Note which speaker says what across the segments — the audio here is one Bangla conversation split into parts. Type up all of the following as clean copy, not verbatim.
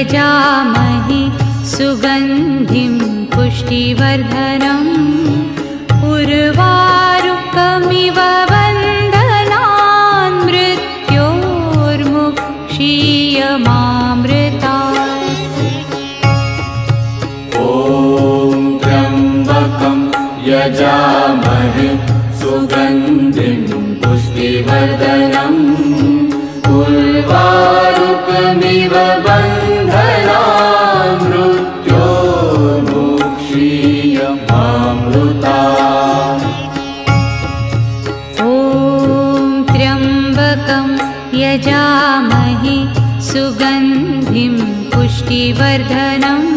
Speaker 1: यजामहे सुगन्धिं पुष्टिवर्धनम् उर्वारुकमिव बन्धनान् मृत्योर्मुक्षीयमामृतात्।
Speaker 2: ॐ त्र्यम्बकं यजामहे सुगन्धिं पुष्टिवर्धनम् उर्वारुकमिव बन्धनान् मृत्योर्मुक्षीयमामृतात्।
Speaker 1: ॐ त्र्यम्बकं यजामहे सुगन्धिं पुष्टिवर्धनम्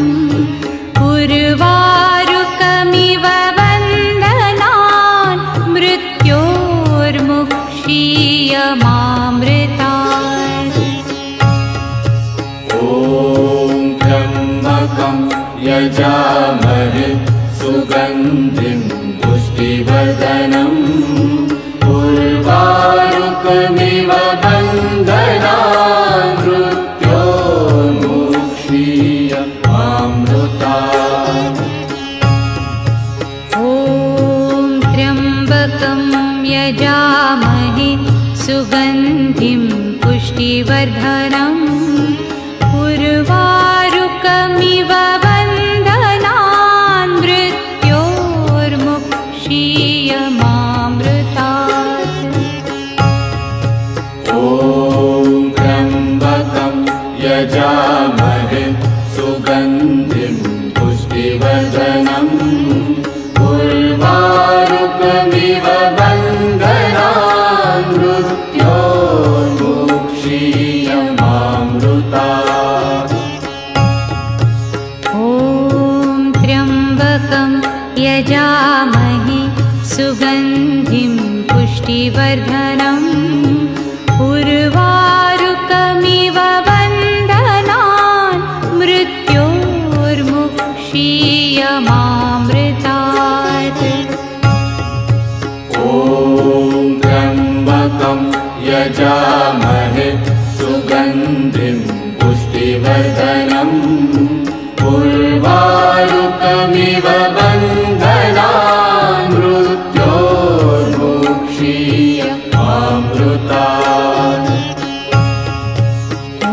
Speaker 1: उर्वारुकमिव बन्धनान् मृत्योर्मुक्षीयमामृतात्।
Speaker 2: ॐ त्र्यम्बकं यजामहे सुगन्धिं पुष्टिवर्धनम् उर्वारुकमिव बन्धनान् मृत्योर्मुक्षीयमामृतात्।
Speaker 1: ॐ त्र्यम्बकं यजामहे सुगन्धिं पुष्टिवर्धनम् उर्वारुकमिव बन्धनान् मृत्योर्मुक्षीयमामृतात्।
Speaker 2: ॐ त्र्यम्बकं यजामहे सुगन्धिं पुष्टिवर्धनम् उर्वारुकमिव बन्धनान् मृत्योर्मुक्षीयमामृतात्।
Speaker 1: ॐ त्र्यम्बकं यजामहे सुगन्धिं पुष्टिवर्धनम् उर्वारुकमिव बन्धनान् मृत्योर्मुक्षीयमामृतात्।
Speaker 2: ॐ त्र्यम्बकं यजामहे सुगन्धिं पुष्टिवर्धनम् उर्वारुकमिव बन्धनान् मृत्योर्मुक्षीयमामृतात्।
Speaker 1: ॐ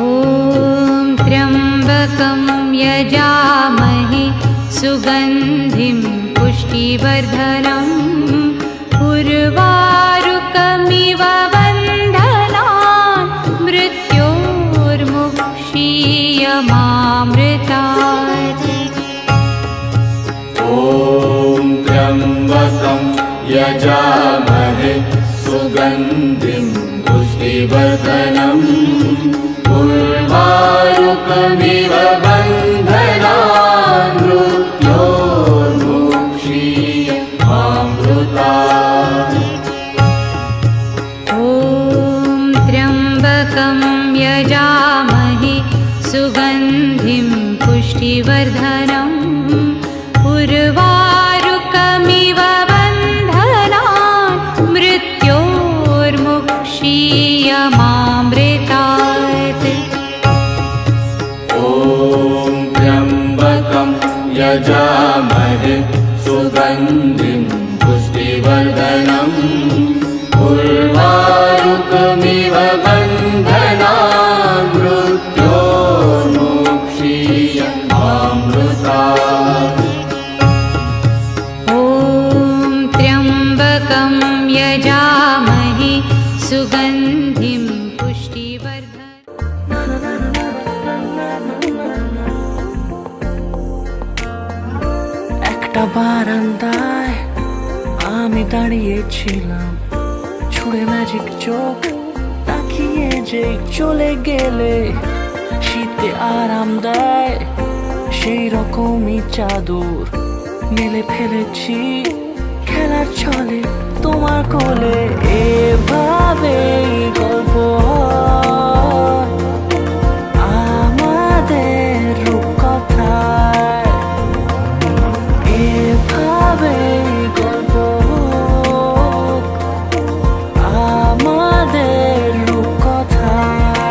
Speaker 1: त्र्यम्बकं यजामहे सुगन्धिं पुष्टिवर्धनम् उर्वारुकमिव बन्धनान् मृत्योर्मुक्षीयमामृतात्।
Speaker 2: ॐ त्र्यम्बकं यजामहे सुगन्धिं पुष्टिवर्धनम् उर्वारुकमिव बन्धनान् मृत्योर्मुक्षीयमामृतात्।
Speaker 1: ॐ त्र्यम्बकं यजामहे सुगन्धिं पुष्टिवर्धनम् उर्वारुकमिव बन्धनान् मृत्योर्मुक्षीयमामृतात्।
Speaker 2: ॐ त्र्यम्बकं यजामहे सुगन्धिं पुष्टिवर्धनम् उर्वारुकमिव बन्धनान् मृत्योर्मुक्षीयमामृतात्।
Speaker 1: ॐ त्र्यम्बकं यजामहे सुगन्धिं
Speaker 3: একটা বারান্দায় আমি দাঁড়িয়েছিলাম, ছুঁড়ে ম্যাজিক চোখ তাকিয়ে যে চলে গেলে শীতে আরাম দেয় সেই রকমই চাদর মেলে ফেলেছি খেলার ছলে তোমার কোলে। এভাবেই গল্প হয় আমাদের রূপকথায়, এভাবেই গল্প আমাদের রূপকথায়।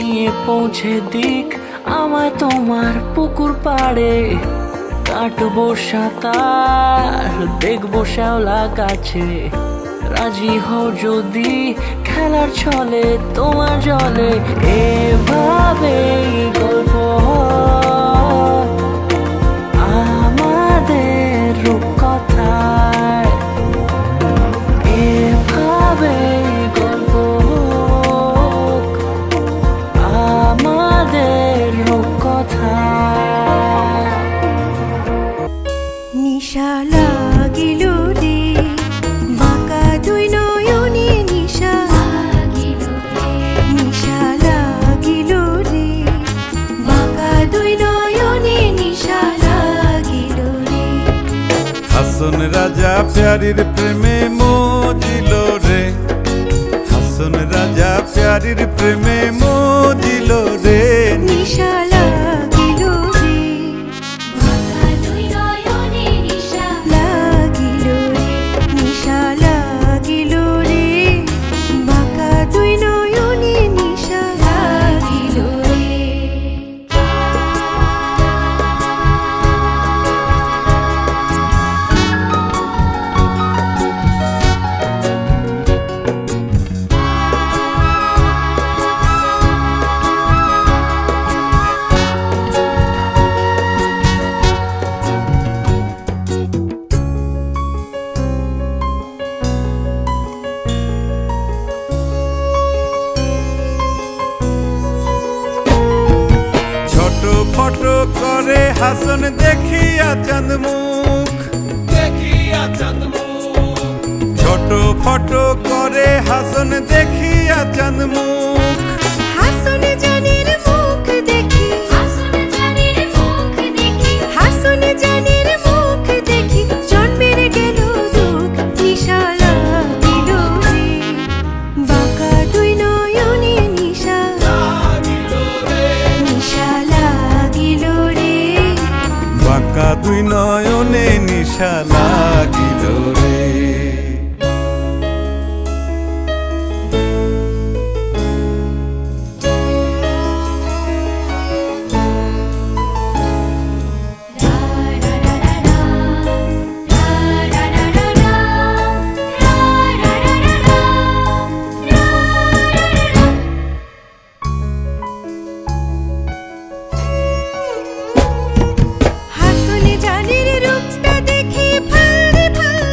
Speaker 3: নিয়ে পৌঁছে দিক আমায় তোমার পুকুর পাড়ে। কাটবো সাঁতার, দেখবো শ্যাওলা গাছে। রাজি হও যদি খেলার ছলে তোমার জলে। এভাবেই গল্প হয় আমাদের রূপকথায়। এভাবেই গল্প হোক আমাদের রূপকথায়।
Speaker 4: নিশা লাগিল রে বাঁকা দুই নয়নে, নিশা নিশা লাগিল রে বাঁকা দুই নয়নে, নিশা লাগিল রে।
Speaker 5: হাসন রাজা প্যারির প্রেমে মজিল রে, হাসন রাজা প্যারির প্রেমে মজিল রে।
Speaker 4: নিশা লাগিল রে বাঁকা দুই নয়নে, নিশা লাগিল রে, নিশা লাগিল রে বাঁকা দুই নয়নে, নিশা লাগিল রে।
Speaker 5: ছটফট করে হাসন দেখিয়া চাঁদ মুখ, দেখিয়া চাঁদ মুখ। ছটফট করে হাসন দেখিয়া চাঁদ মুখ।
Speaker 4: হাসন জানের মুখ দেখি, হাসন জানের মুখ দেখি, হাসন জানের মুখ দেখি জন্মের গেল দুঃখ। নিশা লাগিল রে বাঁকা দুই নয়নে, নিশা লাগিল রে, নিশা লাগিল রে
Speaker 5: বাঁকা দুই নয়নে, নিশা লাগিল রে।
Speaker 4: হাসন জানের রূপটা দেখি ফালদি ফালদি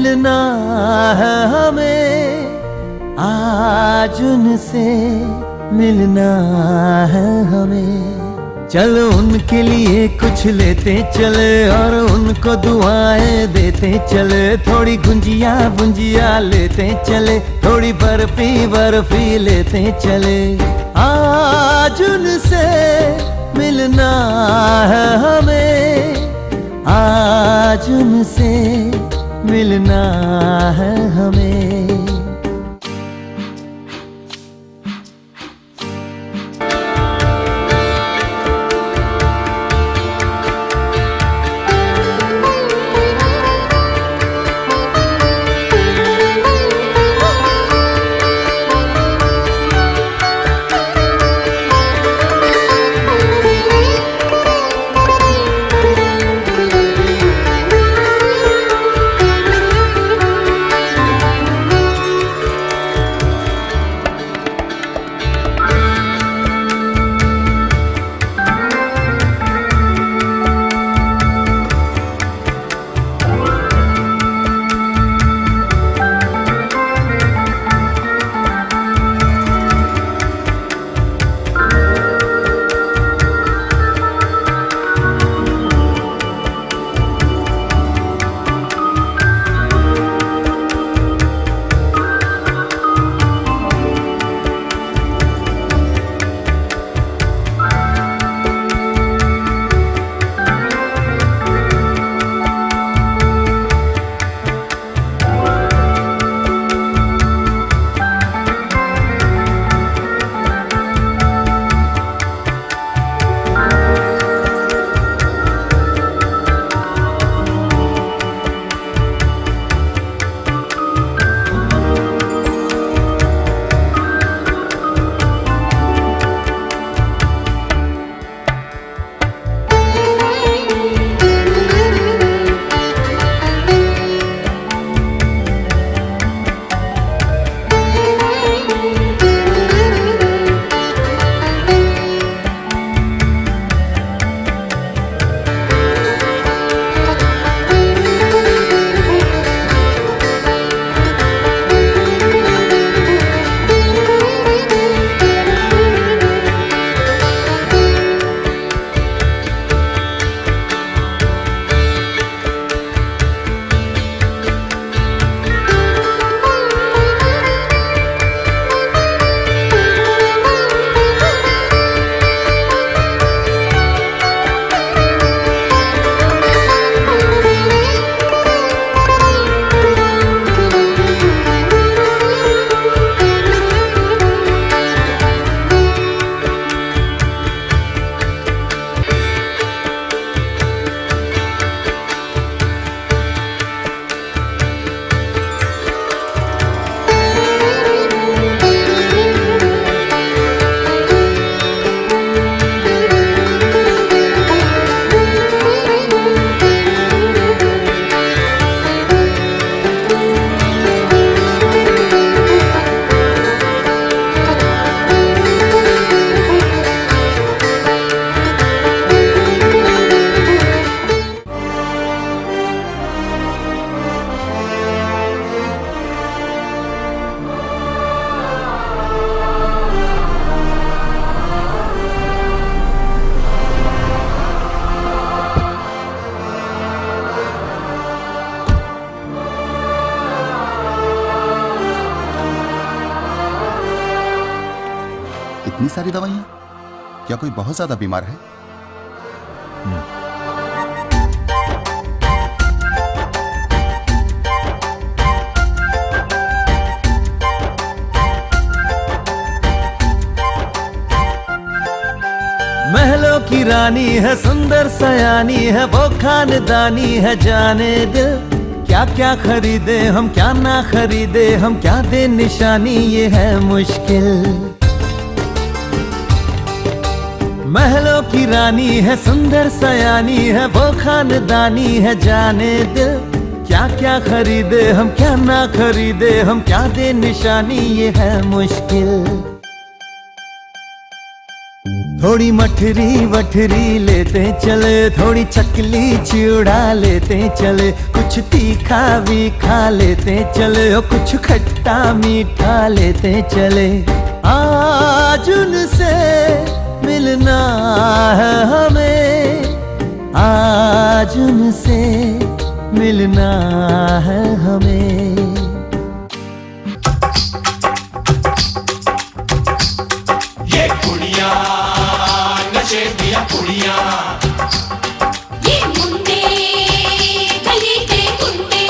Speaker 6: मिलना है हमें, आज उनसे मिलना है हमें। चलो उनके लिए कुछ लेते चले और उनको दुआएं देते चले। थोड़ी गुंजिया बुंजिया लेते चले, थोड़ी बर्फी बर्फी लेते चले। आज उनसे मिलना है हमें, आज उनसे मिलना है हमें।
Speaker 7: इतनी सारी दवाइयां? क्या कोई बहुत ज्यादा बीमार है?
Speaker 6: महलों की रानी है, सुंदर सयानी है, वो खानदानी है जाने दिल। क्या क्या खरीदे हम, क्या ना खरीदे हम, क्या दे निशानी, ये है मुश्किल। महलों की रानी है, सुंदर सयानी है, वो खानदानी है जाने दिल। क्या क्या खरीदे हम, क्या ना खरीदे हम, क्या दे निशानी, ये है मुश्किल। थोड़ी मठरी वठरी लेते चले, थोड़ी चकली चिड़ा लेते चले, कुछ तीखा भी खा लेते चले और कुछ खट्टा मीठा लेते चले। आज उनसे मिलना है हमें, आज उनसे मिलना है हमें।
Speaker 2: ये कुड़ियाँ नशे दिया कुड़ियाँ,
Speaker 4: ये मुंडे गली दे गुंडे,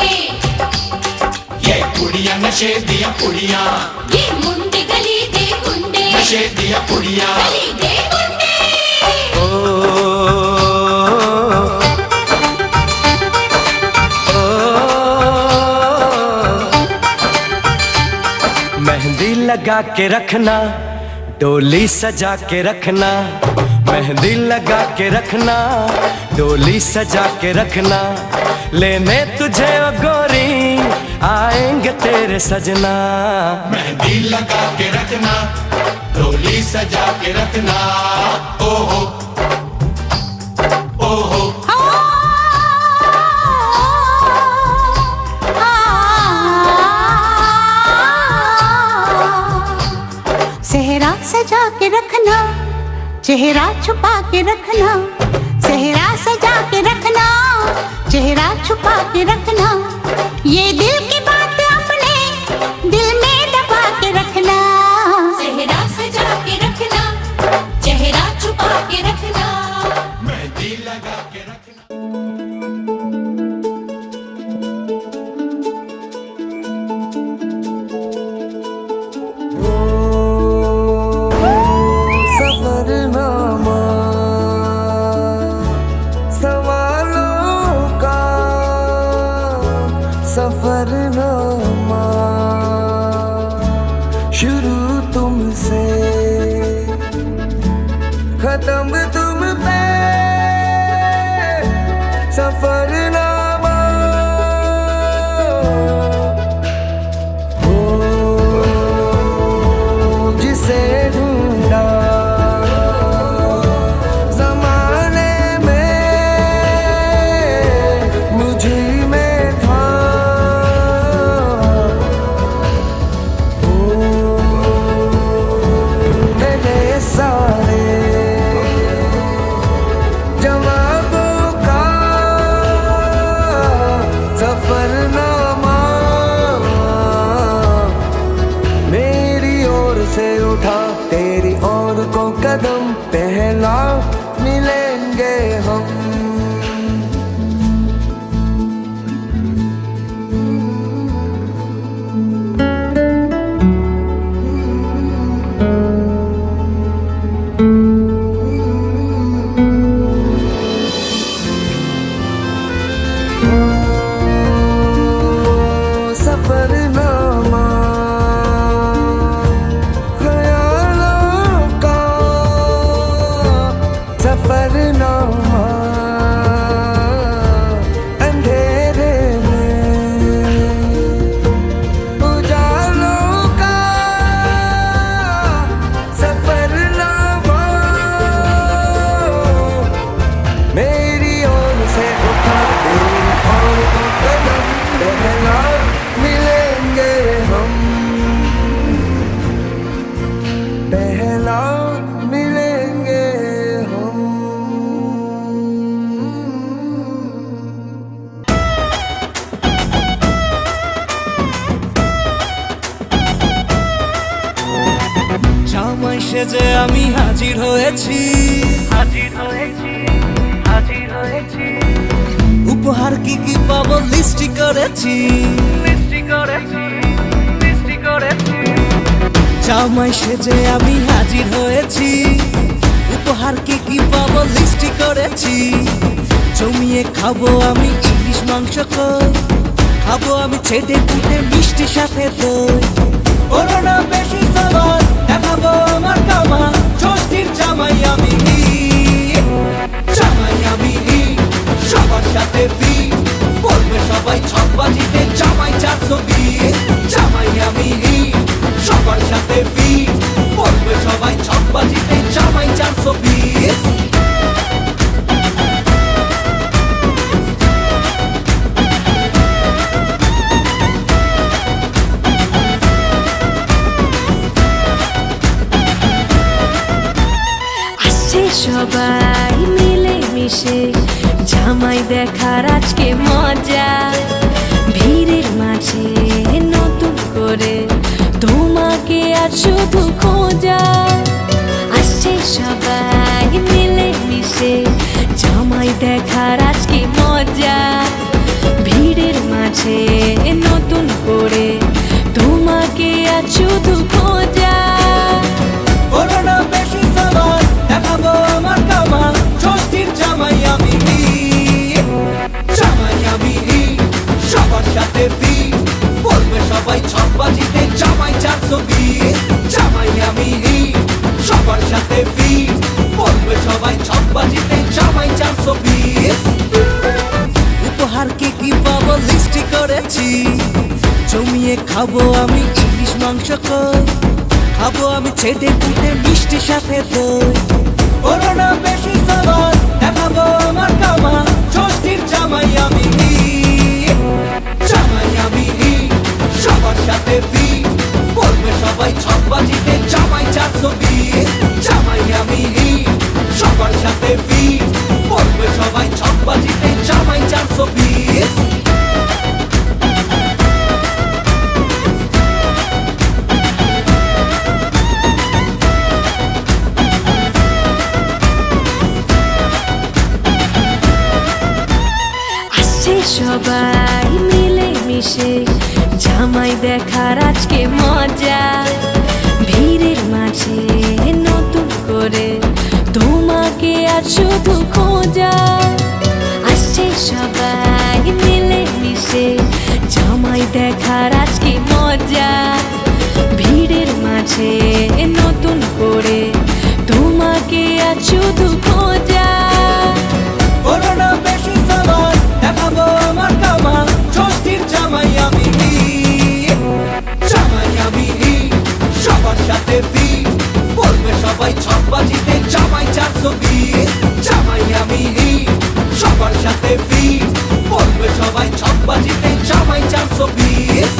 Speaker 2: ये कुड़ियाँ नशे दिया कुड़ियाँ,
Speaker 4: ये मुंडे गली दे गुंडे,
Speaker 2: नशे दिया कुड़ियाँ।
Speaker 4: गली दे गुंडे।
Speaker 6: मेहंदी लगा के रखना, डोली सजा के रखना, मेहंदी लगा के रखना, डोली सजा के रखना, लेने तुझे ओ गोरी आएंगे तेरे सजना।
Speaker 2: मेहंदी लगा के रखना, डोली सजा के रखना, ओहो ओहो।
Speaker 1: सेहरा सजा के रखना, चेहरा छुपा के रखना, सेहरा सजा के रखना, चेहरा छुपा के रखना, ये दिल की बात अपने दिल में दबा के रखना।
Speaker 4: सेहरा सजा के रखना, चेहरा छुपा के रखना,
Speaker 2: मेहंदी लगा के रखना।
Speaker 3: सफरनामा सवालों का, सफरनामा शुरू तुमसे खत्म तुम पे, सफरनामा हो जिसे ढूंढा ज़माने में मुझे में था, मैंने सारे जवाबों का सफरनामा मेरी ओर से उठा, तेरी ओर को कदम पहला मिलेंगे हम। सफरनामा ख्यालों का, सफरनामा अंधेरे में उजालों का, सफरनामा मेरी ओर से उठा, तेरी ओर को कदम पहला मिलेंगे हम, पहला मिलेंगे हम। জামাই সেজে আমি হাজির হয়েছি, হাজির হয়েছি, হাজির হয়েছি, উপহার কি কি পাবো লিস্টি করেছি, লিস্টি করেছি, লিস্টি করেছি। জামাই সেজে আমি হাজির হয়েছি, উপহার কি কি পাবো লিস্টি করেছি, জমিয়ে খাবো আমি ইলিশ মাংস কই, খাবো আমি ছেটে পুটে মিষ্টি সাথে দই, করোনা বেশি সবার দেখাবো আমার কামা, ষষ্ঠীর জামাই আমি, জামাই আমি সবার সাথে বি, বলবে সবাই ছকবাজিতে জামাই 420, জামাই আমি সবার সাথে বি, বলবে সবাই ছকবাজিতে জামাই 420।
Speaker 8: সবাই মিলে মিশে জামাই দেখার আজকে মজা ভিড়ের মাঝে নতুন করে তোমাকে আর শুধু খোঁজা আসছে সবাই মিলে মিশে জামাই দেখার আজকে মজা ভিড়ের মাঝে নতুন করে তোমাকে আর শুধু খোঁজা
Speaker 3: করোনা বেশি সবার দেখাবো আমার কামাল ষষ্ঠীর জামাই আমি সবার সাথে বি বলবে সবাই ছকবাজিতে জামাই 420 জামাই আমি সবার সাথে বি বলবে সবাই ছকবাজিতে জামাই 420 উপহার কি পাবো লিস্টি করেছি জমিয়ে খাবো আমি ইলিশ মাংস কই খাবো আমি ছেটে পুটে মিষ্টি সাথে দই করোনা বেশি সবার দেখাবো আমার কামাল ষষ্ঠীর জামাই আমি সবার সাথে বি বলবে সবাই ছকবাজিতে জামাই 420 জামাই আমি সবার সাথে বি বলবে সবাই ছকবাজিতে জামাই 420
Speaker 8: সবাই মিলে মিশে জামাই দেখার আজকে মজা ভিড়ের মাঝে নতুন করে তোমাকে আর শুধু খোঁজা আসছে সবাই মিলে মিশে জামাই দেখার আজকে মজা ভিড়ের মাঝে নতুন করে তোমাকে আর শুধু খোঁজা
Speaker 3: করোনা বেশি সবার দেখাবো আমার কামাল ষষ্ঠীর জামাই আমি সবার সাথে বি বলবে সবাই ছকবাজিতে জামাই 420 জামাই আমি সবার সাথে বি বলবে সবাই ছকবাজিতে জামাই 420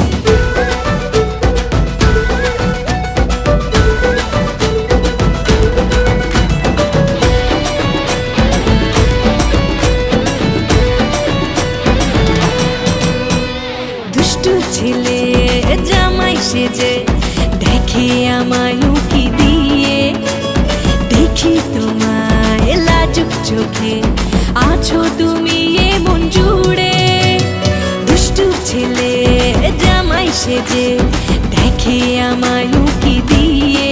Speaker 8: ছেলে জামাই সেজে দেখে আমায় উকি দিয়ে দেখি তোমায় লাজুক চোখে আছো তুমি এমন জুড়ে দুষ্টু ছেলে জামাই সেজে দেখে আমায় উকি দিয়ে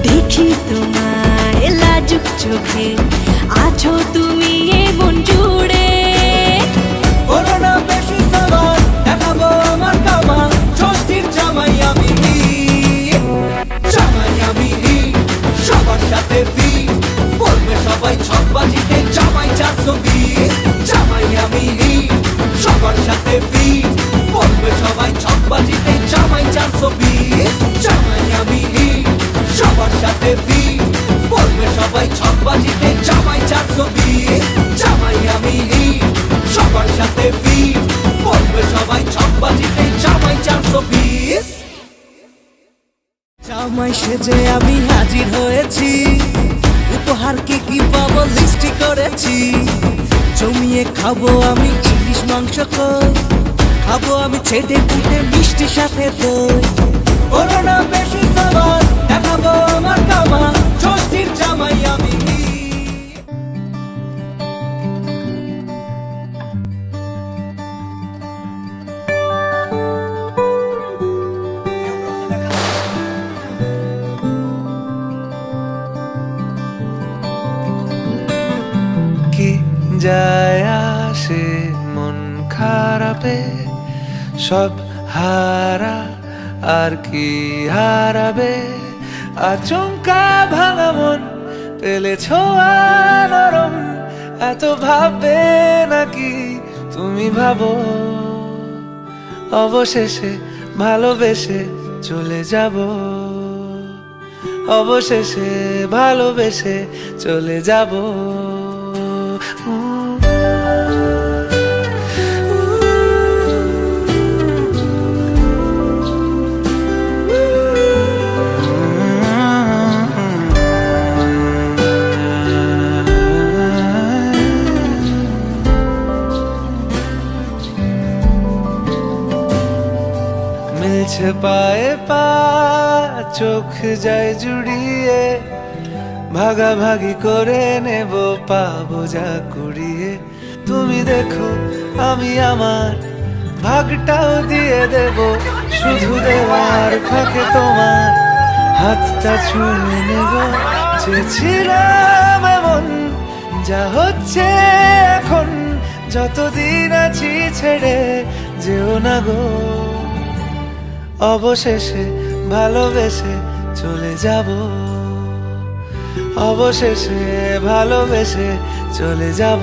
Speaker 8: দেখি তোমায় লাজুক চোখে আছো তুমি এমন জুড়ে
Speaker 3: করোনা বেশি সবার দেখাবো আমার কামাল ষষ্ঠীর জামাই আমি সবার সাথে বি বলবে সবাই ছকবাজিতে জামাই 420 জামাই আমি সবার সাথে বি বলবে সবাই ছকবাজিতে জামাই 420 জামাই আমি সবার সাথে বি বলবে সবাই ছকবাজিতে জামাই 420 জামাই আমি সবার সাথে বি বলবে সবাই ছকবাজিতে জামাই 420 জামাই সেজে আমি হাজির হয়েছি উপহার কি পাবো লিস্টি করেছি জমিয়ে খাবো আমি ইলিশ মাংস কই খাবো আমি ছেটে পুটে মিষ্টি সাথে দই করোনা বেশি সবার দেখাবো আমার কামাল ষষ্ঠীর জামাই আমি
Speaker 9: যায় আসে মন খারাপে সব হারা আর কি হারাবে আচমকা ভাঙা মন পেলে ছোঁয়া নরম এত ভাববে নাকি তুমি ভাবো অবশেষে ভালোবেসে চলে যাব অবশেষে ভালোবেসে চলে যাব পায়ে পা চোখ যায় জুড়িয়ে ভাগাভাগি করে নেব পাবো যা কুড়িয়ে তুমি দেখো আমি আমার ভাগটাও দিয়ে দেব শুধু দেওয়ার ফাঁকে তোমার হাতটা ছুঁয়ে নেব চেয়েছিলাম এমন যা হচ্ছে এখন যতদিন আছি ছেড়ে যেও না গো অবশেষে ভালোবেসে চলে যাব অবশেষে ভালোবেসে চলে যাব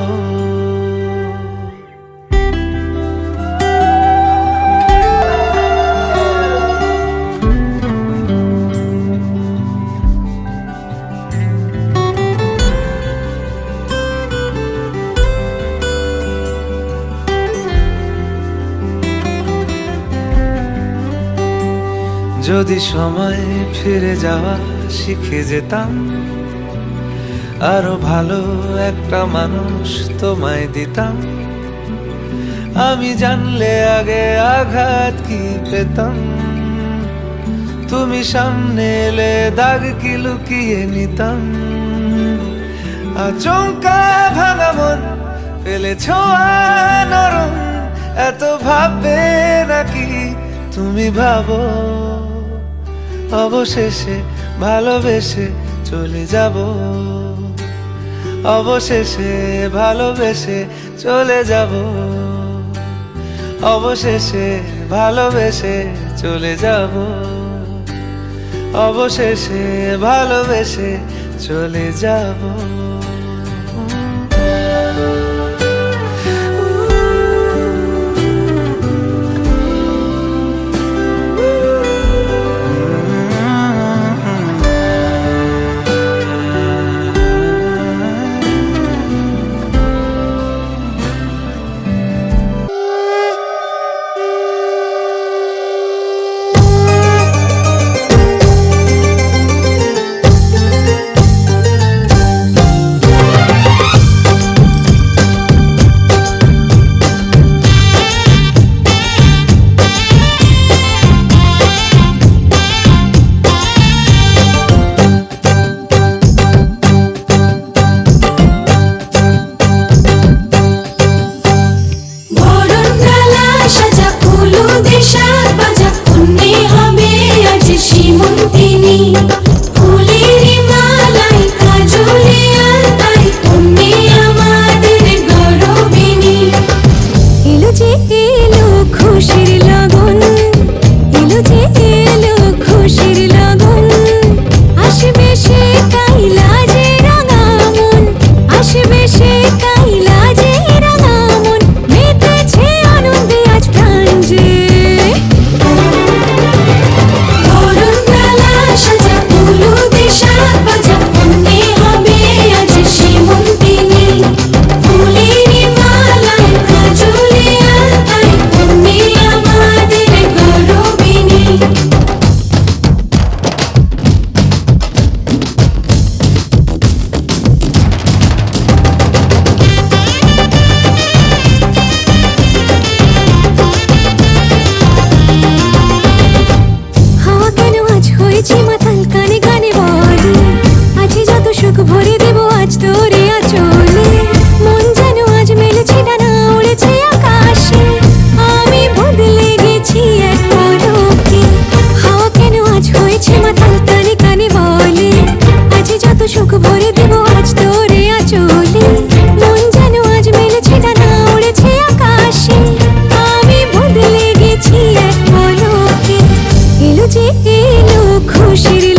Speaker 9: যদি সময় ফিরে যাওয়া শিখে যেতাম আরো ভালো একটা মানুষ তোমায় দিতাম আমি জানলে আগে আঘাত কি পেতাম তুমি সামনে এলে দাগ কি লুকিয়ে নিতাম আচমকা ভাঙা মন ফেলেছ নরম এত ভাববে নাকি তুমি ভাবো অবশেষে ভালোবেসে চলে যাব অবশেষে ভালোবেসে চলে যাব অবশেষে ভালোবেসে চলে যাব অবশেষে ভালোবেসে চলে যাব খুশির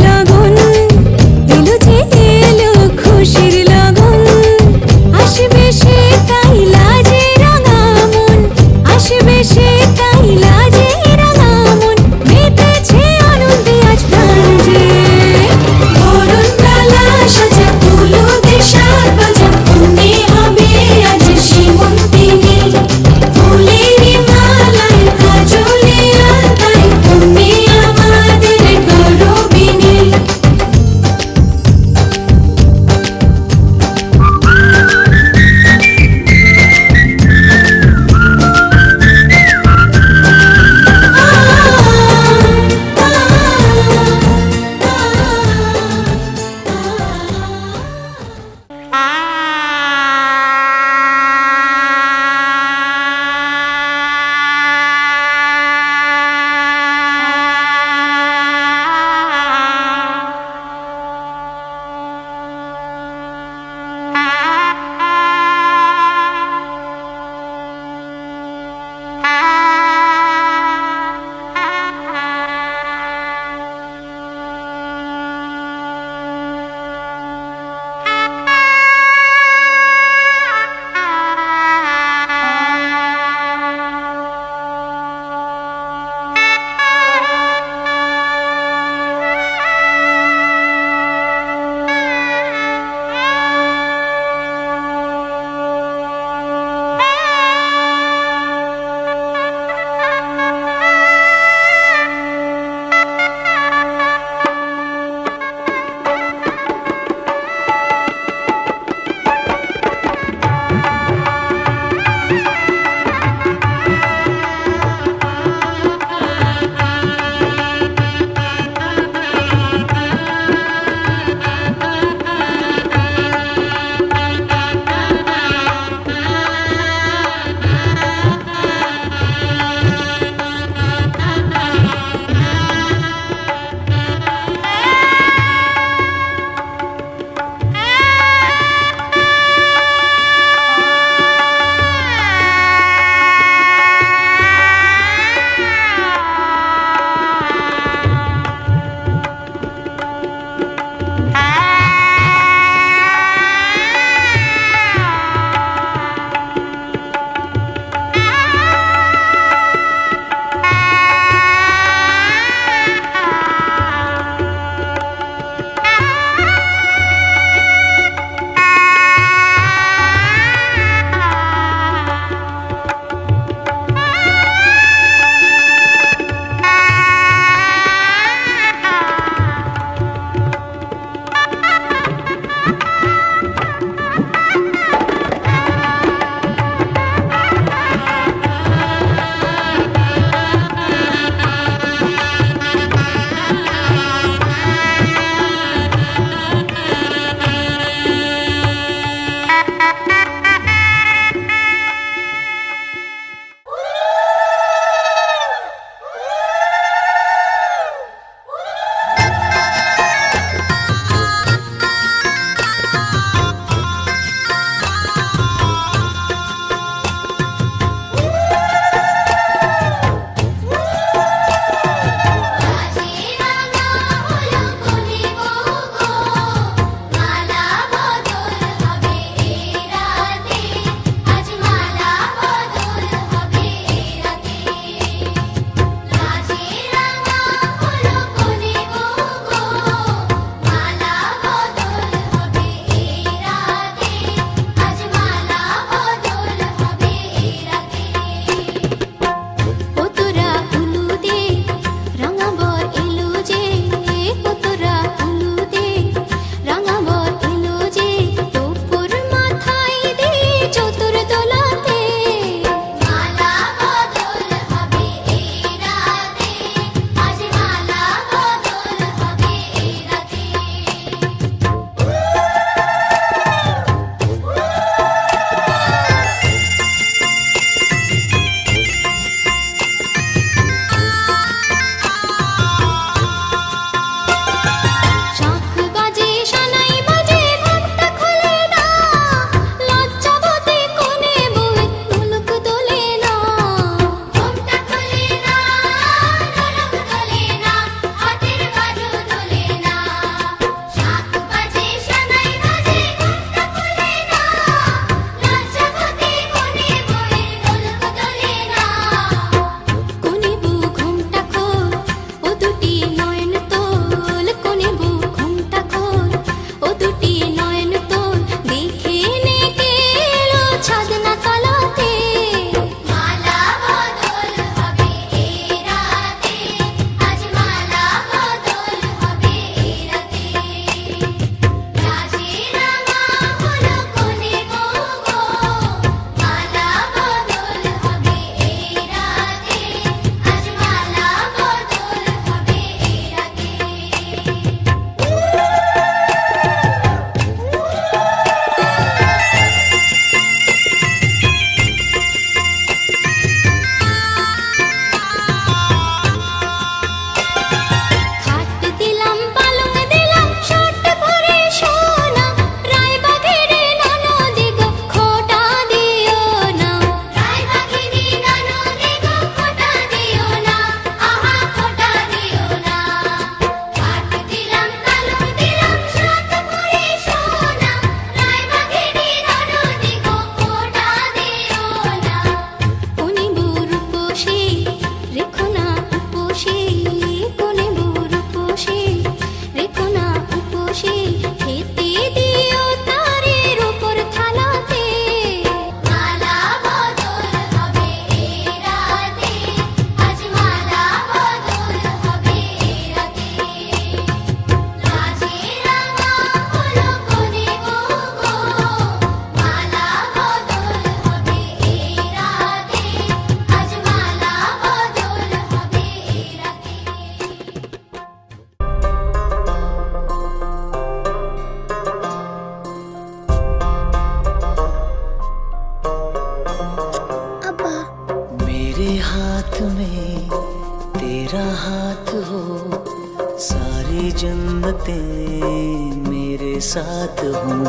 Speaker 3: जन्नते मेरे साथ हूँ,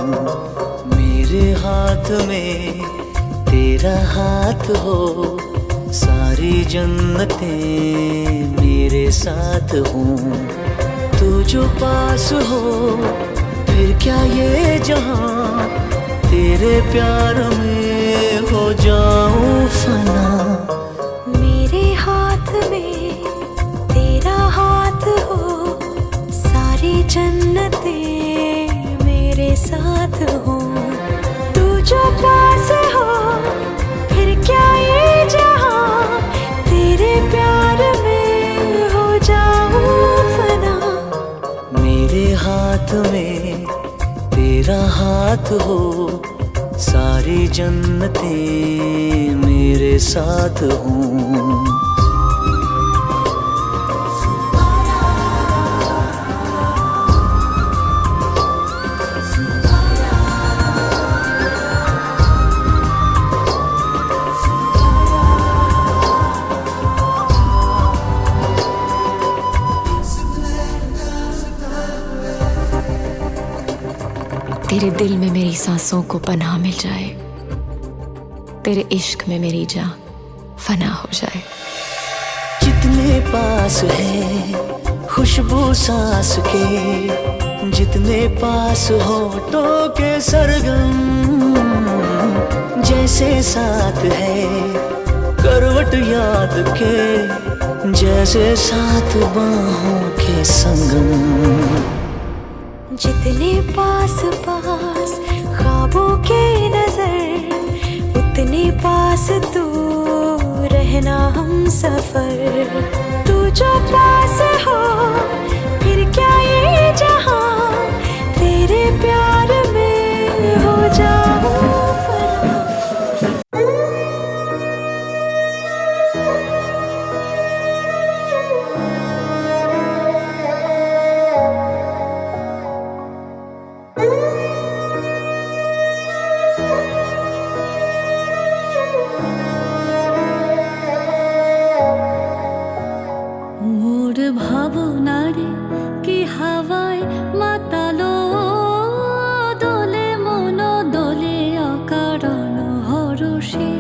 Speaker 3: मेरे हाथ में तेरा हाथ हो, सारी जन्नते मेरे साथ हूँ। तू जो पास हो फिर क्या ये जहां, तेरे प्यार में हो जाऊं फना।
Speaker 8: मेरे हाथ में तेरा हाथ हो, सारी जन्नते मेरे साथ हो। तू जो पास हो फिर क्या ये जहां, तेरे प्यार में हो जाऊं फना।
Speaker 3: मेरे हाथ में तेरा हाथ हो, सारी जन्नते मेरे साथ हूँ।
Speaker 8: तेरे दिल में मेरी सांसों को पनाह मिल जाए, तेरे इश्क में मेरी जान फना हो जाए।
Speaker 3: जितने पास है खुशबू सांस के, जितने पास होठों के सरगम, जैसे साथ है करवट याद के, जैसे साथ बाहों के संगम।
Speaker 8: जितने पास पास ख्वाबों के नजर, उतने पास तू रहना हम सफर। तू जो पास हो फिर क्या ये जहां, तेरे प्यार में हो जाऊं फना। মোর ভাবনারে কি হাওয়ায় মাতালো, দোলে মন দোলে অকারণ হরষে।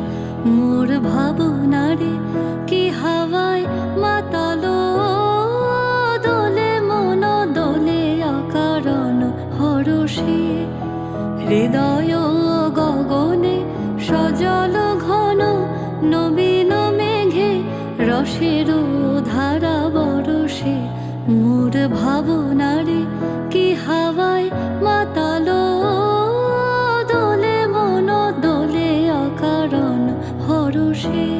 Speaker 8: মোর ভাবনারে কি হাওয়ায় মাতালো, দোলে মন দোলে অকারণ হরষে। হৃদয় গগনে সজল ঘন, নবীন মেঘে রসের ধারা বরষে। মোর ভাবনারে কি হাওয়ায় মাতালো, দোলে মন দোলে অকারণ হরষে।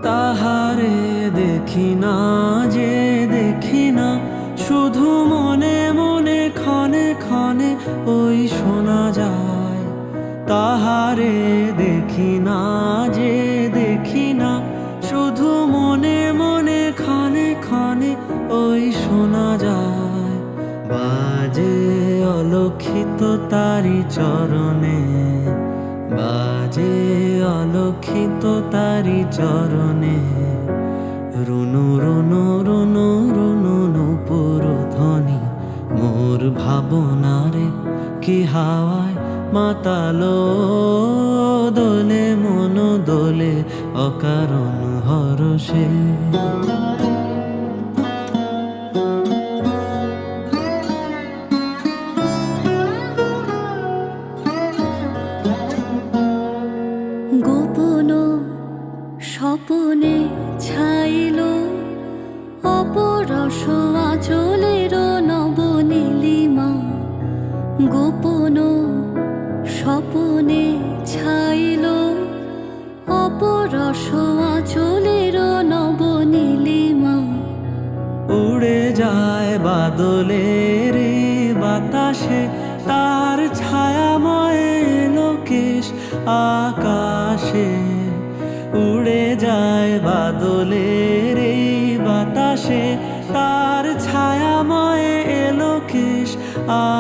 Speaker 3: তাহারে দেখি না যে দেখি না, শুধু মনে মনে ক্ষণে ক্ষণে ওই শোনা যায়। তাহারে দেখি না যে দেখি না, শুধু মনে মনে ক্ষণে ক্ষণে ওই শোনা যায়। বাজে অলক্ষিত তারি চরণে, বাজে অলক্ষিত তারি চরণে। রুনু রুনু রুনু রুনু নূপুর ধ্বনি, মোর ভাবনারে কি হাওয়ায় মাতালো, দোলে মন দোলে অকারণ হরষে।
Speaker 8: গোপন স্বপনে ছাইল, অপরস আঁচলের নবনীলিমা। গোপন স্বপনে ছাইল, অপরস আঁচলের নবনীলিমা।
Speaker 3: উড়ে যায় বাদলের বাতাসে, তার ছায়াময় লোকেশ আকাশে। উড়ে যায় যায় বাদলের এই বাতাসে, তার ছায়াময় এলোকেশ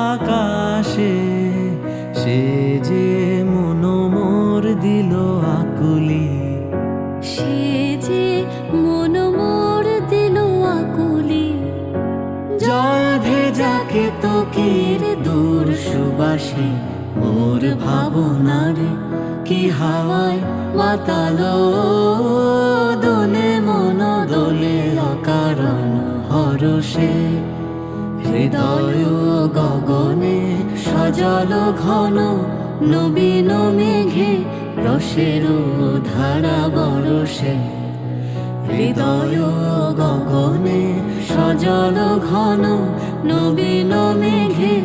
Speaker 3: আকাশে। সে যে মনোমোর দিল আকুলি,
Speaker 4: সে যে মন মোর দিল আকুলি।
Speaker 3: জল ভেজা কেতকীর দূর সুবাসে, মোর ভাবনার কি হাওয়ায় মাতালো। দোলে মন দোলে অকারণ হরষে, হৃদয় গগনে সজল ঘন নবীন মেঘে রসের ধারা বরষে। হৃদয় গগনে সজল ঘন নবীন মেঘে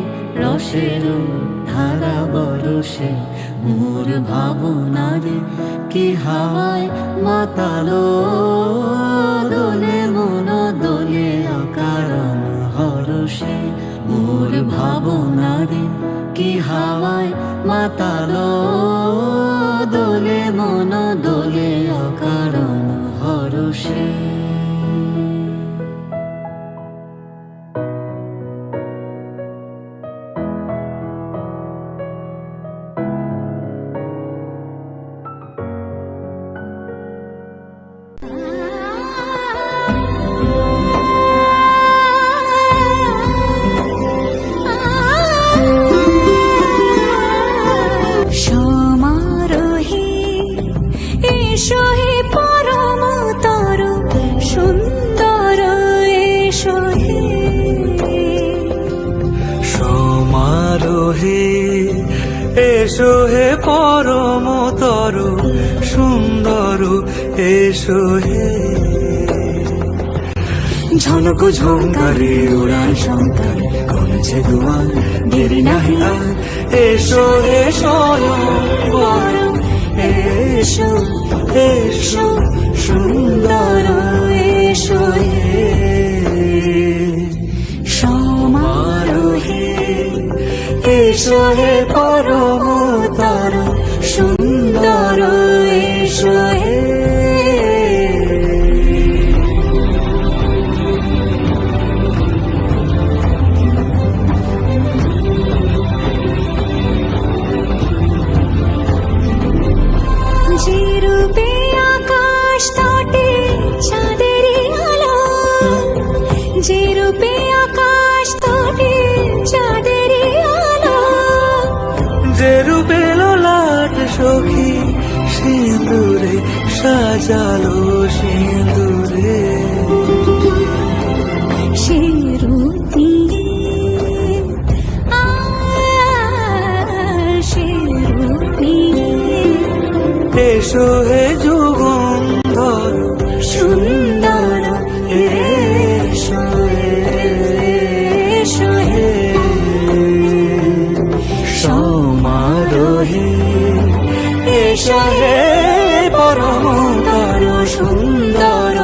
Speaker 3: রসের ধারা বরষে। মোর ভাবনার কি হাওয়ায় মাতালো। দোলে মন দোলে অকারণ হরষে, মোর ভাবনার কি হাওয়ায় মাতালো। দোলে মন দোলে অকারণ হরষে।
Speaker 4: সমারোহে এসো হে পরম তর সুন্দর এসো হে।
Speaker 3: সমারোহে এসো হে পরমতর সুন্দর এসো হে। ঝনক ঝঙ্কারে উড়ান শঙ্কর করেছে দুয়ার, দেরি নাহি আর। এসো হে স্বয়ংবর, এসো এসো সুন্দর এসো হে।
Speaker 4: সমারোহে
Speaker 3: এসো হে পরমতর সুন্দর এসো হে।
Speaker 4: যে রূপে আকাশ তটে চাঁদেরই আলো, যে রূপে আকাশ তটে চাঁদেরই আলো।
Speaker 3: যে রূপে ললাট সখী সিঁদুরে সাজালো সিঁদুরে।
Speaker 4: সে রূপ নিয়ে সে রূপ নিয়ে
Speaker 3: এসো হে যুগন্ধর
Speaker 4: সুন্দর এসো এসো হে।
Speaker 3: সমারোহে এসো হে পরমতর সুন্দর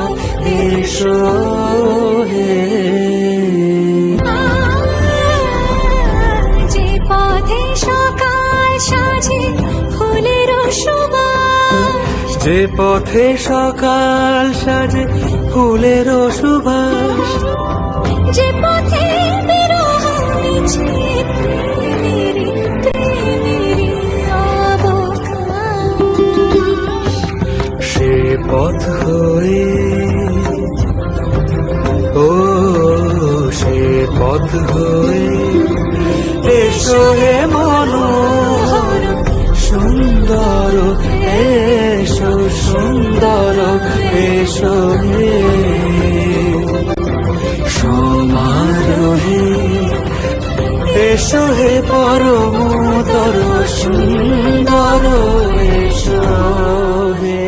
Speaker 3: এসো হে।
Speaker 4: যে পথে সকাল সাজে ফুলের সুবাস,
Speaker 3: যে পথে সকাল সাজে ফুলের সুবাস।
Speaker 4: যে পথে বিরহ মিছে প্রেমেরই প্রেমেরই অবকাশ।
Speaker 3: সে পথ হয়ে ও সে পথ হয়ে এসো হে মনোহর সুন্দর এসো সুন্দর এসো হে। সমারোহে এসো হে পরমতর সুন্দর এসো হে।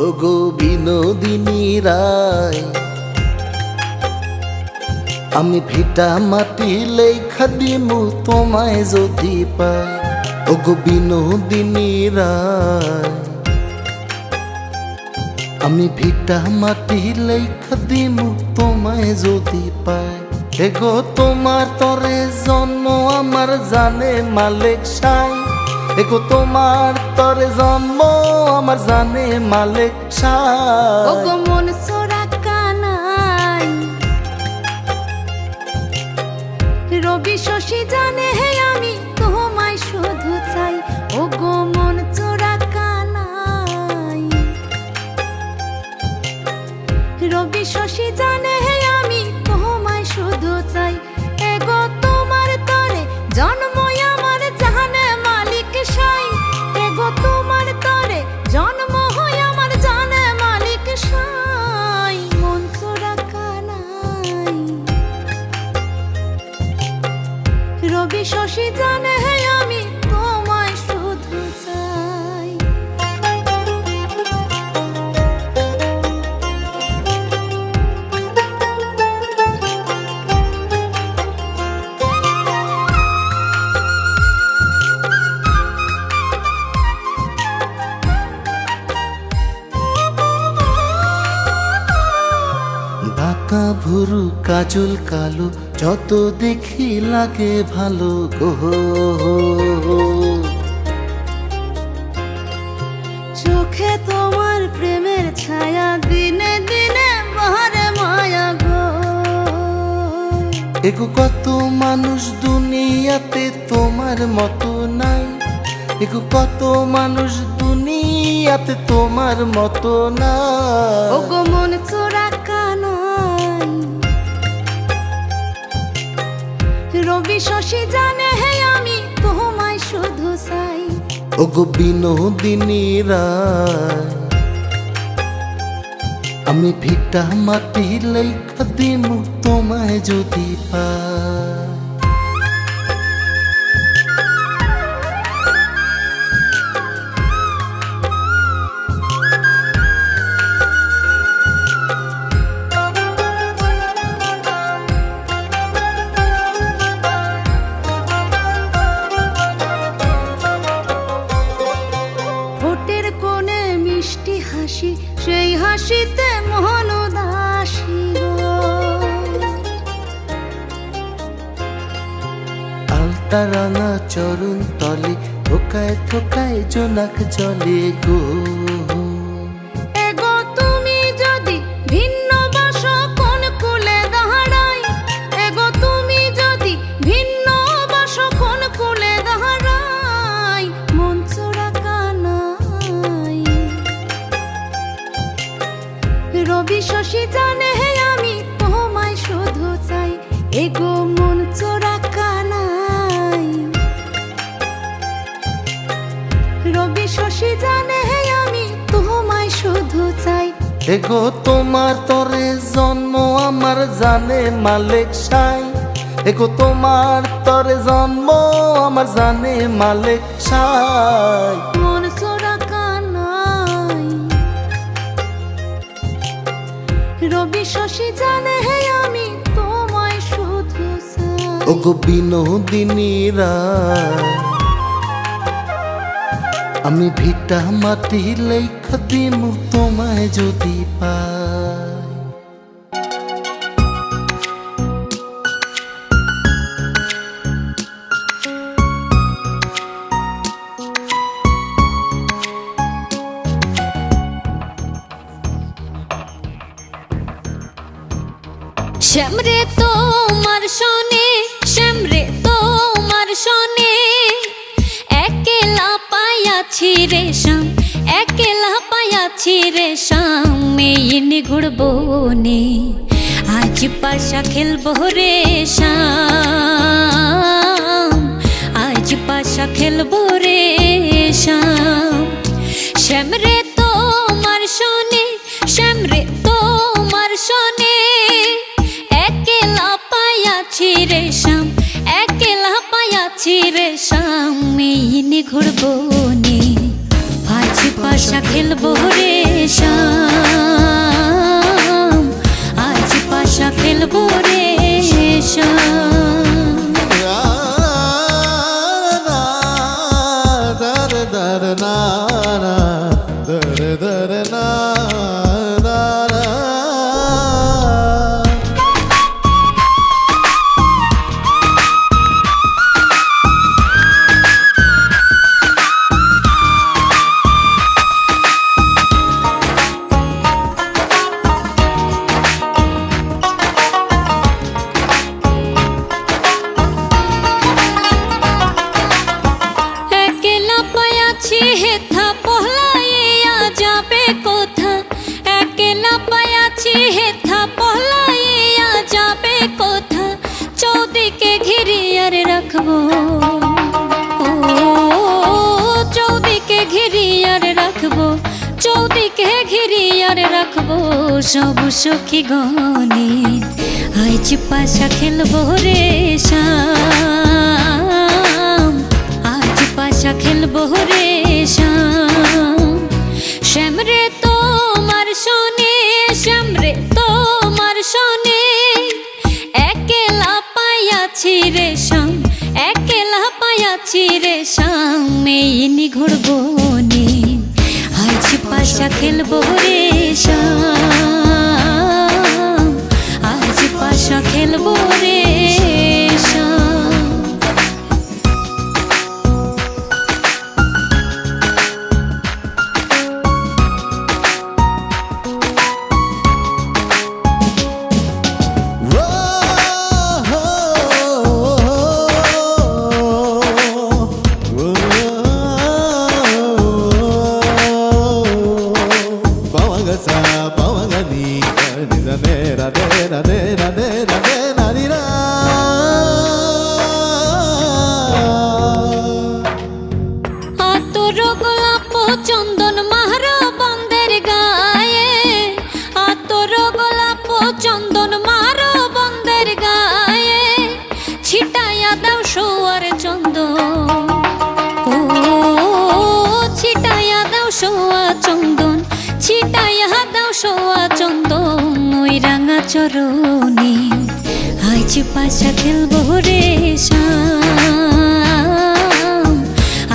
Speaker 10: ওগো বিনোদিনী রায়,
Speaker 9: আমি ভিটা মাটি লেখা দিমু তোমায় যদি পাই ওগো বিনোদিনী রায় আমি ভিটা মাটি লেখা দিমু তোমায় যদি পাই এগো তোমার তরে জন্ম আমার জানে মালিক সাই এগো তোমার তরে জন্ম আমার জানে মালিক সাই
Speaker 1: ওগো মন চোরা কানাই রবি শশী জানে হে আমি তোমায় শুধু চাই ওগো মন চোরা কানাই রবি শশী জানে হে আমি তোমায় শুধু চাই এগো তোমার তরে জন্ম আমার জানে মালিক সাই এগো তোমার তরে জন্ম হয় আমার জানে মালিক সাই মন চোরা কানাই রবি শশী জানে হে আমি তোমায় শুধু চাই
Speaker 9: বাঁকা ভুরু কাজল কালো যত দেখি লাগে ভালো গো
Speaker 1: চোখে তোমার প্রেমের ছায়া দিনে দিনে বাহারে মায়া গো
Speaker 9: এগো কত মানুষ দুনিয়াতে তোমার মতো নাই এগো কত মানুষ দুনিয়াতে তোমার মতো নাই
Speaker 1: ওগো মন চোরা কানাই রবি শশী জানে হে আমি তোমায় শুধু চাই
Speaker 9: ওগো বিনোদিনী রায় আমি ভিটা মাটি লেখা দিমু তোমায় যদি পাই
Speaker 1: ঠোঁটের কোণে মিষ্টি হাসি সেই হাসিতে মোহন উদাসী গো
Speaker 9: আলতা রাঙা চরণ তলে ঠোকায় ঠোকায় জোনাক জলে গো
Speaker 1: এগো তুমি যদি ভিন্ন বাসো কোন কুলে দাঁড়াই এগো তুমি যদি ভিন্ন বাসো কোন কুলে দাঁড়াই মন চোরা কানাই রবি শশী জানে হে আমি তোমায় শুধু চাই এগো মন চোরা কানাই রবি শশী জানে হে আমি তোমায় শুধু চাই
Speaker 9: এগো তোমার তরে জন্ম আমার জানে মালিক সাই এগো তোমার তরে জন্ম আমার জানে মালিক সাই
Speaker 1: মন চোরা কানাই রবি শশী জানে হে আমি তোমায় শুধু চাই
Speaker 9: ওগো বিনোদিনী রায় আমি ভিটা মাটি লেখা দিমু তোমায় যদি পাই
Speaker 8: শ্যামরে তোমার শোনে শ্যামরে তোমার শোনে একলা পায়াছি রে শাম একলা পায়াছি রে শাম মেয়ে নিগুড় বনে আজ পাশা খেলবো রে শাম আজ পাশা খেলবো রে শাম শ্যামরে তোমার শোনে শ্যামরে তোমার শোনে একলা পায়াছি রে শাম একলা পায়াছি রে শাম মেয়ে নিগুড় বনে আজ পাশা খেলবো রে শাম আজ পাশা খেলবো রে
Speaker 4: শাম হেথা পহলাইয়া যাবে কোথা একলা পায়াছি হেথা পহলাইয়া যাবে কোথা চৌদিকে ঘিরিয়ার রাখবো ও চৌদিকে ঘিরিয়ার রাখবো চৌদিকে ঘিরিয়ার রাখবো সব সখী গনে আজ পাশা খেলবো রে শাম আজ পাশা খেলবো রে শাম শ্যাম রে তোমার শোনে শ্যাম রে তোমার শোনে একলা পায়াছি রে শাম একলা পায়াছি রে শাম এই নিঘুড় বনে আজ পাশা খেলবো রে শাম আজ পাশা খেলবো রে শাম চন্দন মাহারা বন্দের গায়ে আতর গোলাপ চন্দন মাহারা বন্দের গায়ে ছিটাইয়া দাও সোয়ার চন্দন ও ছিটাইয়া দাও সোয়া চন্দন ছিটাইয়া দাও সোয়া চন্দন ওই রাঙা চরণে আজ পাশা খেলবো রে শাম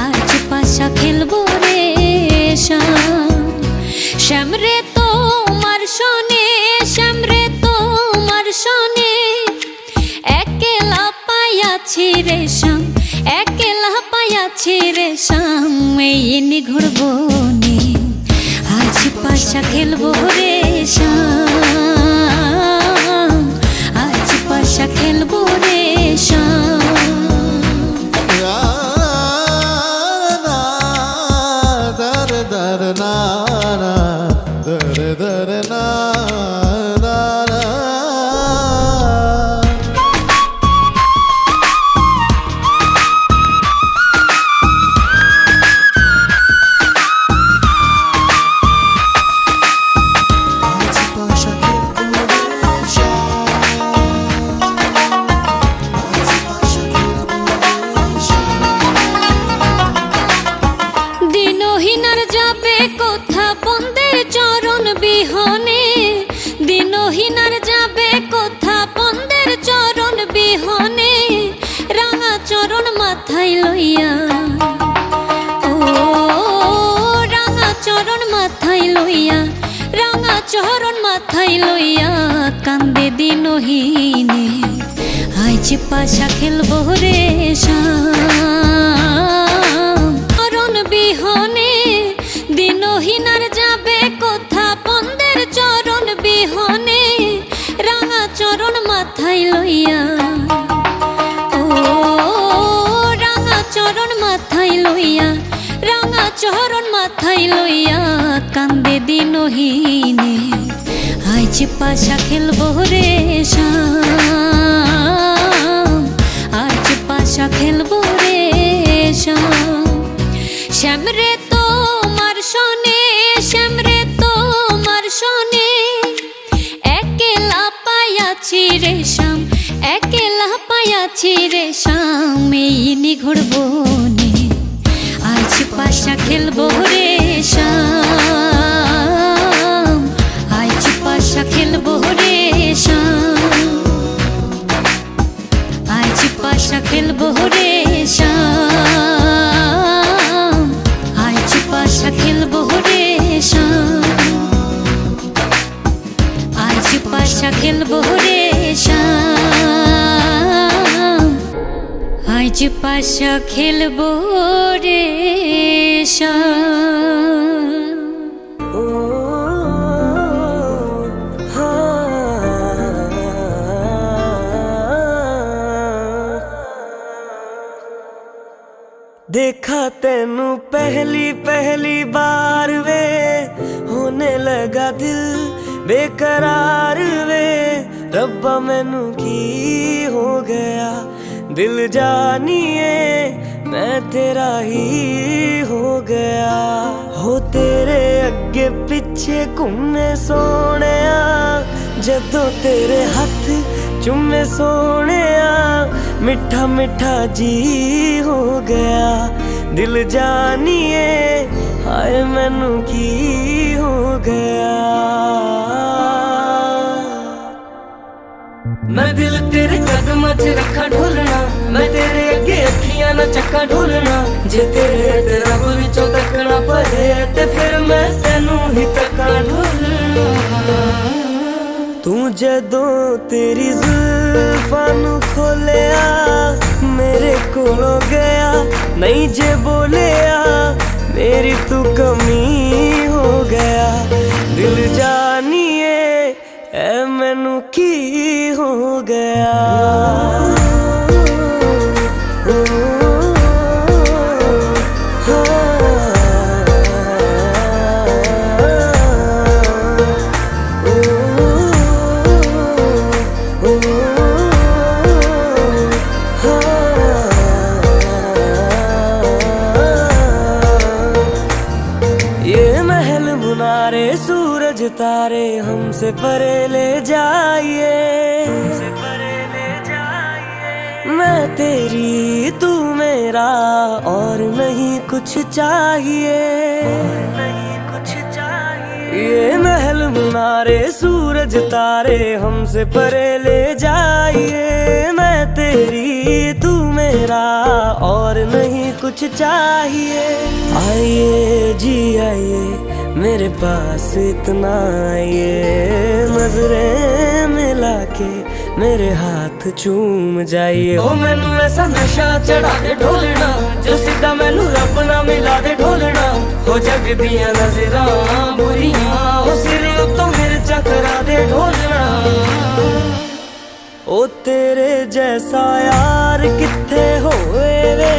Speaker 4: আজ পাশা খেলবো রে শ্যাম রে তোমার শোনে শ্যাম রে তোমার শোনে একলা পায়াছি রে শ্যাম একলা পায়াছি রে শ্যাম এই নিঘুড় বনে আজ পাশা খেলবো রে শ্যাম আজ পাশা খেলবো রে শ্যাম দিনহীনার যাবে কোথা বন্দের চরণ বিহনে দিনহীনার যাবে কোথা বন্দের চরণ বিহনে রাঙা চরণ মাথায় লইয়া ও রাঙা চরণ মাথায় লইয়া রাঙা চরণ মাথায় লইয়া কান্দে দিনহীনে আজ পাশা খেলবো রে শাম চরণ বিহনে দিনহীনার যাবে কোথা বন্দের চরণ বিহনে রাঙা চরণ মাথায় লইয়া ও রাঙা চরণ মাথায় লইয়া রাঙা চরণ মাথায় লইয়া কান্দে দিনহীনে আজ পাশা খেলবো রে শাম আজ পাশা খেলবো রে শাম শ্যাম রে তোমার শোনে শ্যাম রে তোমার শোনে একলা পায়াছি রে শ্যাম একলা পায়াছি রে শাম এই নিঘুড় বনে আজ পাশা খেলবো রে শাম আজ পাশা খেলবো রে শাম পাশা খেলবো রে
Speaker 3: देखा तेनू पहली पहली बार वे होने लगा दिल बेकरार वे रब्बा मैनू की हो गया दिल जानिए मैं तेरा ही हो गया हो तेरे अगे पिछे घूमे सोने जदों तेरे हाथ चुमे सोने मिठा मिठा जी हो गया दिल जानिए हाय मैनू की हो गया मैं दिल तेरे कदम च रखा ढोलना मैं तेरे अगे अखियां ना चक्का ढोलना जे तेरे तेरा विचों तकना पए ते फिर मैं तेनू ही तक्का ढोलना तू जदों तेरी जुल्फां नू खोलिया मेरे कोलों गया नहीं जे बोलिया मेरी तू कमी हो गया दिल जानिए ऐ मैनू की हो गया सूरज तारे हमसे परे ले जाइए मैं तेरी तू मेरा और नहीं कुछ चाहिए ये महल मुनारे सूरज तारे हमसे परे ले जाइए मैं तेरी तू मेरा और नहीं कुछ चाहिए आइए जी आइए मेरे पास इतना आइए नजरें मिला के मेरे हाथ चूम जाइए ओ मैनू ऐसा नशा चढ़ा दे ढोलना जो सीधा मैनू रब ना मिला दे ढोलना हो जग दिया नजरां बुरियां ओ सिर तो मेरे चकरा दे ढोलना ओ तेरे जैसा यार किथे होए वे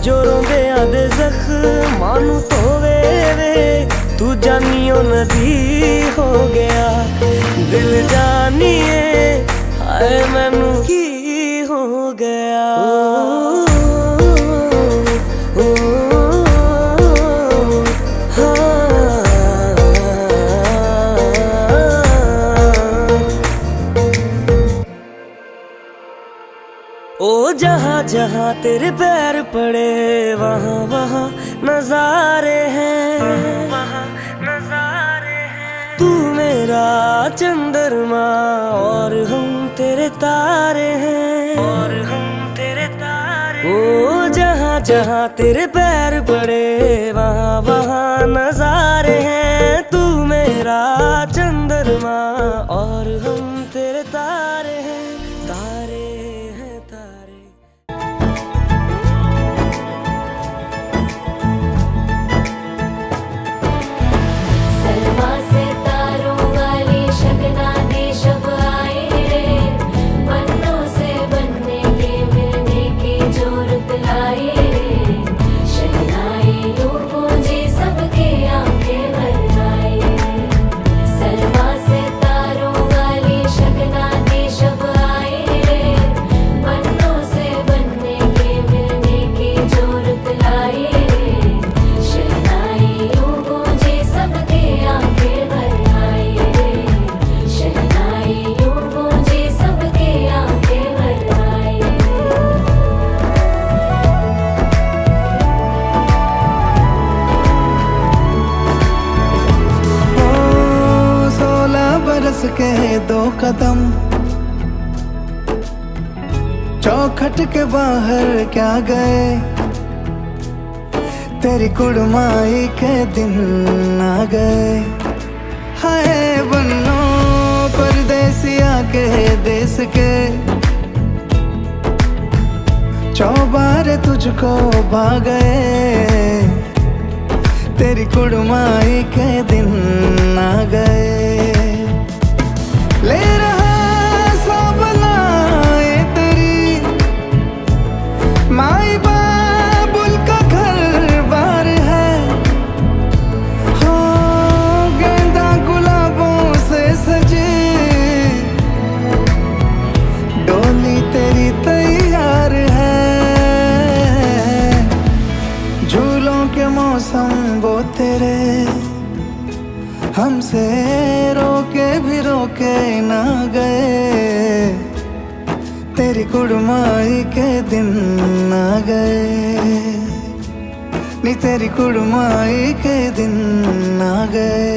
Speaker 3: जो रोंदे आदे जख्मां नू धोवे वे तू जानियो नदी हो गया दिल जानिए हाय मैनू की हो गया ओ जहाँ जहाँ तेरे पैर पड़े वहाँ वहाँ नजारे हैं तू मेरा चंद्रमा और हम तेरे तारे हैं ओ जहाँ जहाँ तेरे पैर पड़े वहाँ वहाँ नजारे हैं तू मेरा चंद्रमा और हम तेरे तारे हैं तारे हैं तारे
Speaker 8: सलमा से तारों वाली शगना दे शब आए रे बनों से बनने के मिलने की जोरत लाए रे शहनाई यूं गूंजी सबके आंखें भर आए सलमा से तारों वाली शगना दे शब आए रे बनों से बनने के मिलने की जोरत लाए रे शहनाई यूं गूंजी सबके आंखें भर आए रे शहनाई यूं गूंजी सबके आंखें भर आए
Speaker 3: ओ 16 बरस के 2 कदम चौखट के बाहर क्या गए तेरी कुड़माई के दिन आ गए हाय बन्नो परदेसिया के देश के 24 गुब्बारे तुझको भा गए, तेरी कुड़माई के दिन आ गए। ले रहा सब लाए तेरी माई बाबुल का घर बार है। हो गेंदा गुलाबों से सजे डोली तेरी तैयार है। झूलों के मौसम वो तेरे हमसे रोके भी रोके ना गए, तेरी कुड़माई के दिन आ गए, नी तेरी कुड़माई के दिन आ गए।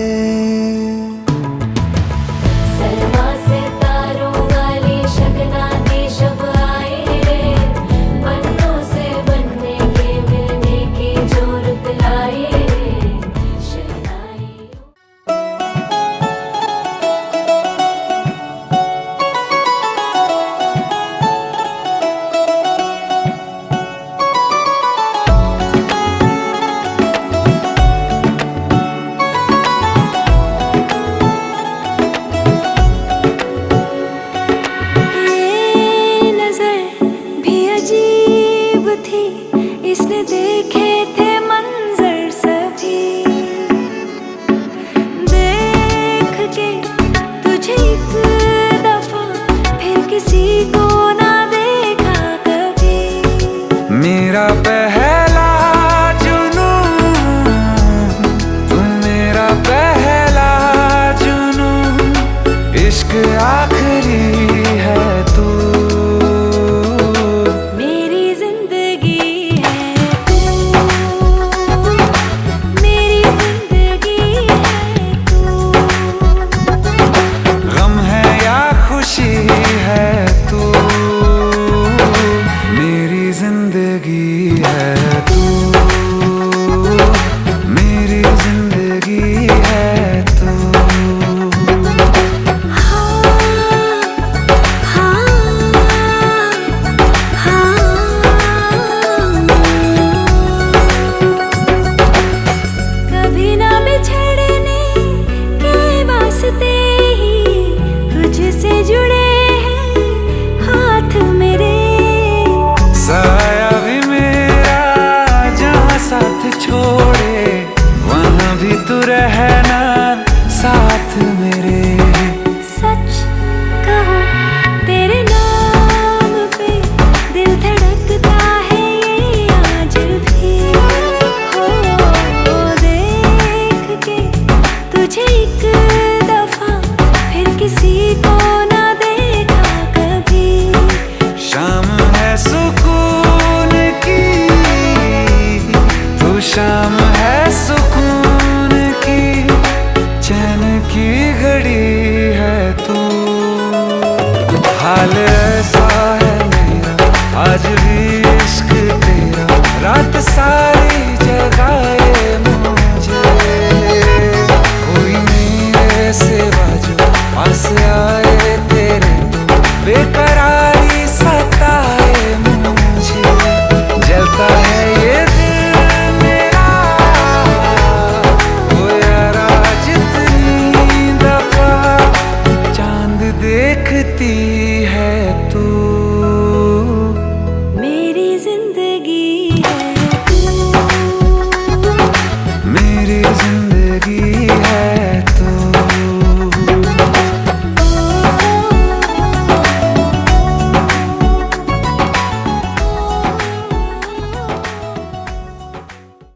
Speaker 8: सरमा से तारों वाली शगना दी शब आए रे, बनों से बनने के मिलने की जो रुत लाए रे, शहनाई।
Speaker 4: ये नजर भी अजीब थी, इसने देखे थे मंजर सभी। देख के तुझे एक दफा फिर किसी को ना देखा कभी।
Speaker 3: मेरा पहला जुनून, तू मेरा पहला जुनून, इश्क आखिरी है तू।
Speaker 4: मेरी जिंदगी है तू, मेरी जिंदगी है तू।
Speaker 3: गम है या खुशी है तू, मेरी जिंदगी है तू, मेरी जिंदगी है तू।
Speaker 4: कभी ना बिछड़ने के वास्ते ही तुझसे जुड़े हैं हाथ मेरे।
Speaker 3: साया भी मेरा जहाँ साथ छोड़े, वहाँ भी तू रहना साथ मेरे।
Speaker 4: सच कहो तेरे नाम पे दिल धड़कता है ये आज भी। हो देख के तुझे एक दफा फिर किसी को ना देखा कभी।
Speaker 3: शाम है सुकून की, तू शाम है सुकून की, चैन की घड़ी है तू। हाल ऐसा है मेरा आज भी इश्क तेरा, रात सारी जगाए मुझे। कोई मेरे सिवा जो पास आए तेरे, तो बेकरारी सताए मुझे। जलता है ये दिल मेरा, ओ यारा जितनी दफा चांद देखती है तू।